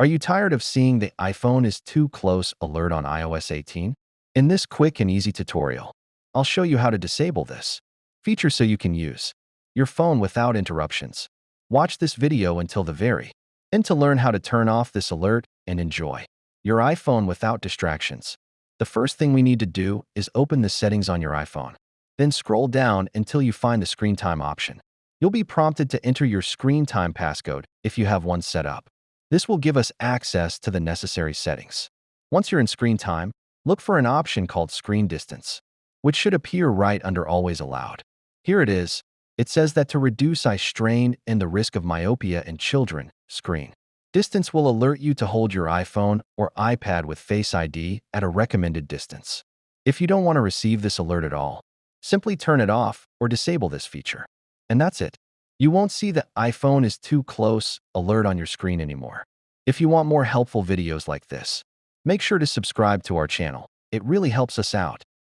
Are you tired of seeing the iPhone is too close alert on iOS 18? In this quick and easy tutorial, I'll show you how to disable this feature so you can use your phone without interruptions. Watch this video until the very end to learn how to turn off this alert and enjoy your iPhone without distractions. The first thing we need to do is open the settings on your iPhone. Then scroll down until you find the screen time option. You'll be prompted to enter your screen time passcode if you have one set up. This will give us access to the necessary settings. Once you're in screen time, look for an option called screen distance, which should appear right under always allowed. Here it is. It says that to reduce eye strain and the risk of myopia in children, screen distance will alert you to hold your iPhone or iPad with Face ID at a recommended distance. If you don't want to receive this alert at all, simply turn it off or disable this feature. And that's it. You won't see the iPhone is too close alert on your screen anymore. If you want more helpful videos like this, make sure to subscribe to our channel. It really helps us out.